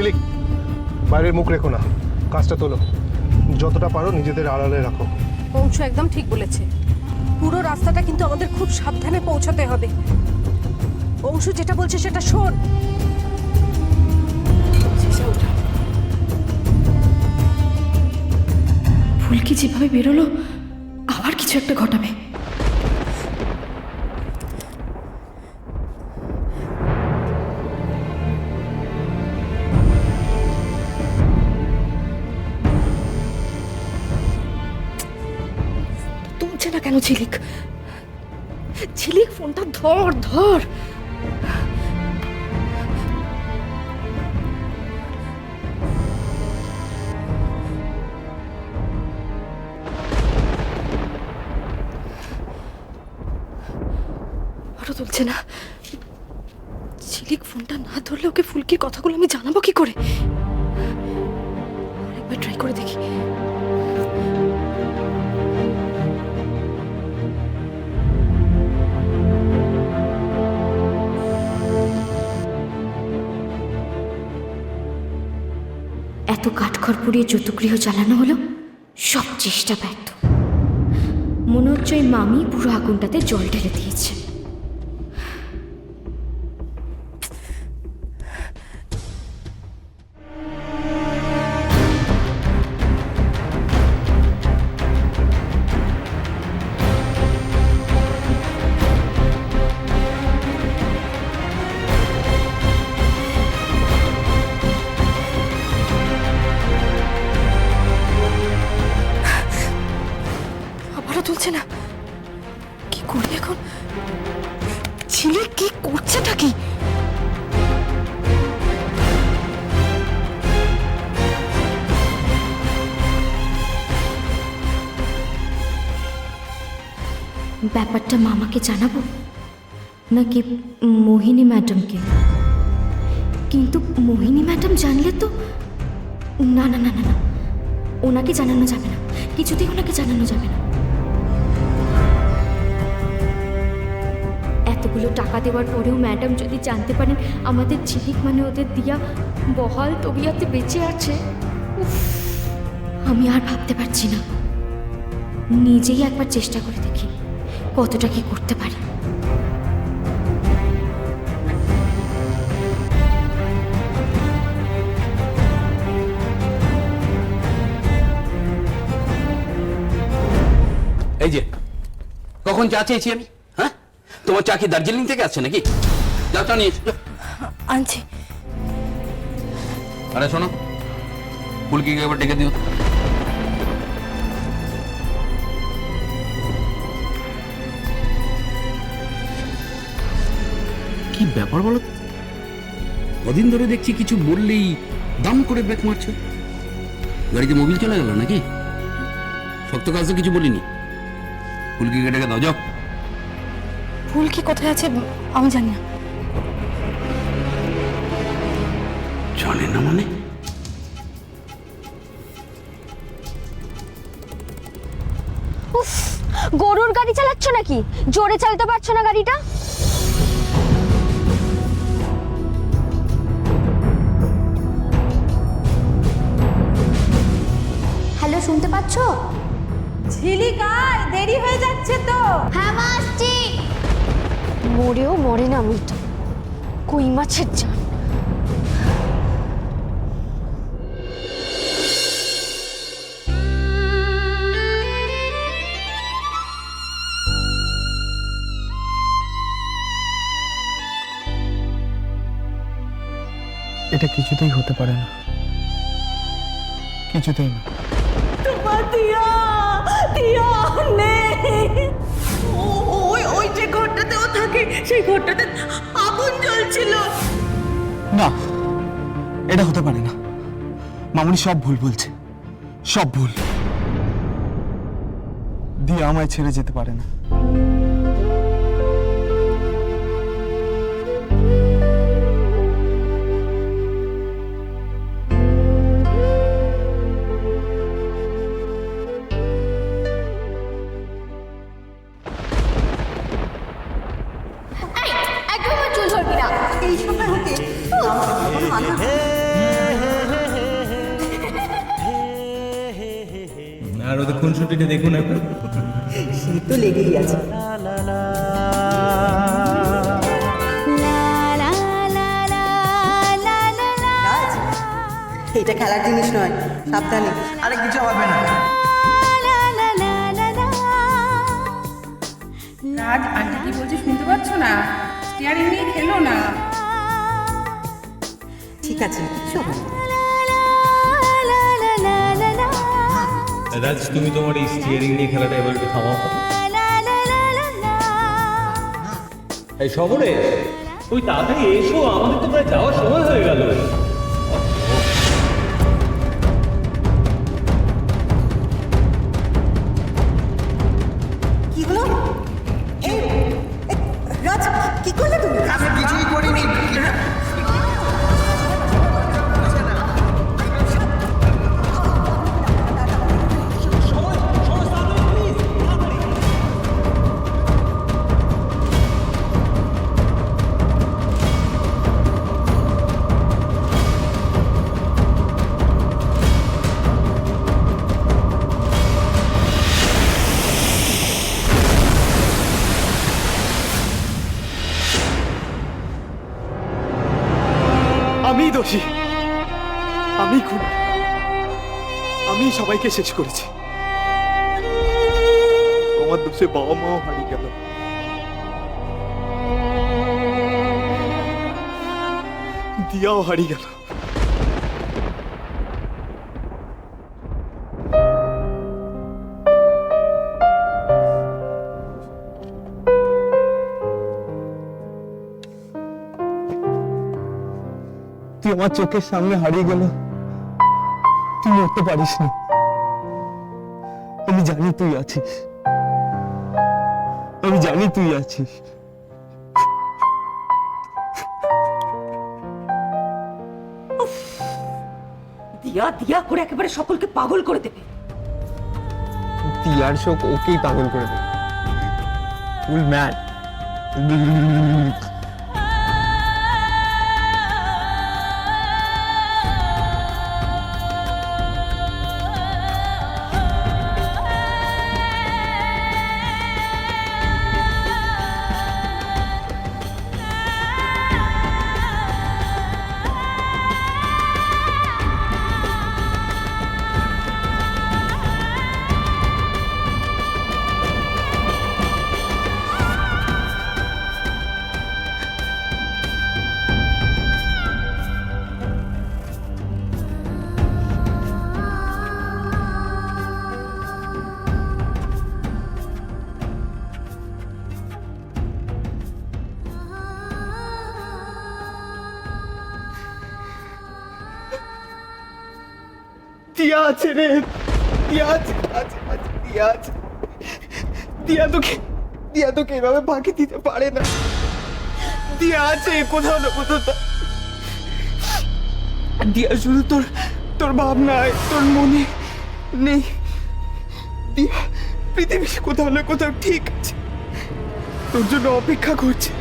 ঝিলিক, বাইরের মুখ রেখো না, কাজটা তোলো। যতটা পারো নিজেদের আড়ালে রাখো। অংশ একদম ঠিক বলেছে। পুরো রাস্তাটা কিন্তু আমাদের খুব সাবধানে পৌঁছাতে হবে। অংশ যেটা বলছে সেটা শোন। ফুলকি যেভাবে বেরোলো আবার কিছু একটা ঘটাবে। তুলছে না কেন ঝিলিক? ঝিলিক ফোনটা ধর ধর। আরো তুলছে না। ঝিলিক ফোনটা না ধরলে ওকে ফুলকির কথাগুলো আমি জানাবো কি করে? আরেকবার ট্রাই করে দেখি। এত কাঠখড় পুড়িয়ে যতগৃহ জ্বালানো হলো, সব চেষ্টা ব্যর্থ। মনে হচ্ছে ওই মামি পুরো আগুনটাতে জল ঢেলে দিয়েছে। আবারও তুলছে না। কি করবে এখন? ছেলে কি করছেটা কি? ব্যাপারটা মামাকে জানাবো নাকি মোহিনী ম্যাডামকে? কিন্তু মোহিনী ম্যাডাম জানলে তো না না না না না, ওনাকে জানানো যাবে না, কিছুতেই ওনাকে জানানো যাবে না। এতগুলো টাকা দেওয়ার পরেও ম্যাডাম যদি জানতে পারেন আমাদের ঝিলিক মানে ওদের দিয়া বহাল তবিয়াতে বেঁচে আছে, উফ, আমি আর ভাবতে পারছি না। নিজেই একবার চেষ্টা করে দেখি কতটা কি করতে পারি। এই যে কখন চা চেয়েছি আমি? হ্যাঁ, তোমার চা কি দার্জিলিং থেকে আসছে নাকি? যাও চা নিয়ে এসো। আনছি। আরে শোনো, ফুলকিকে একবার ডেকে দিও। কি ব্যাপার বলো? কদিন ধরে দেখছি কিছু বললেই দাম করে ব্রেক মারছে। গাড়িতে মোবিল চলে গেল নাকি? শক্ত কাজ তো কিছু বলিনি। ফুলকিকে ডেকে দাও, যাও। ফুলকি কোথায় আছে আমি জানি না। জানে না মানে? উফ, গরুর গাড়ি চালাচ্ছ নাকি? জোরে চালাতে পারছো না গাড়িটা? হ্যালো, শুনতে পাচ্ছ? ঝিলিক আয়, দেরি হয়ে যাচ্ছে তো। হ্যাঁ মা, আসছি। মরেও মরে না মেয়েটা, কই মাছের জান। এটা কিছুতেই হতে পারে না, কিছুতেই না। ওই যে ঘরটাতে ও থাকে, সেই ঘরটাতে আগুন জ্বলছিল। না, এটা হতে পারে না। মামুনি সব ভুল বলছে, সব ভুল। দিয়া আমায় ছেড়ে যেতে পারে না। একদম চুল ধরবি না এই সময় হতে। ওদের খুনসুটিটা দেখুন একবার। সে তো লেগেই আছে। রাজ, এটা খেলার জিনিস নয়, সাবধানে। আরে কিছু হবে না। রাজ, আন্টি কি বলছে শুনতে পাচ্ছ না? স্টিয়ারিং নিয়ে খেলো না। ঠিক আছে, কিছু হবে না। রাজ, তুমি তোমার এই স্টিয়ারিং নিয়ে খেলাটা এবার একটু থামাও। এই শহরে তুই তাড়াতাড়ি এসো, আমাদের তো প্রায় যাওয়ার সময় হয়ে গেল। কি হলো? এই, রাজ, কি করলে তুমি? কিছুই করিনি। আমি দোষী, আমি খুন, আমি সবাইকে শেষ করেছি। আমার দোষে বাবা মাও হারিয়ে গেল। দিয়াও হারিয়ে গেল। তুই আমার চোখের সামনে হারিয়ে গেল, তুই মরতে পারিস না। আমি জানি তুই আছিস, আমি জানি তুই আছিস। দিয়া দিয়া করে একেবারে সকলকে পাগল করে দেবে। তিয়ার শোক ওকেই পাগল করে দেবে। ফুল ম্যাড। দিয়া আছে রে, দিয়া আছে, আছে, আছে, দিয়া আছে। দিয়া তোকে এভাবে বাকি দিতে পারে না। দিয়া আছে কোথাও না কোথাও। দিয়া শুধু তোর ভাবনায়, তোর মনে নেই। দিয়া পৃথিবীর কোথাও না কোথাও ঠিক আছে, তোর জন্য অপেক্ষা করছে।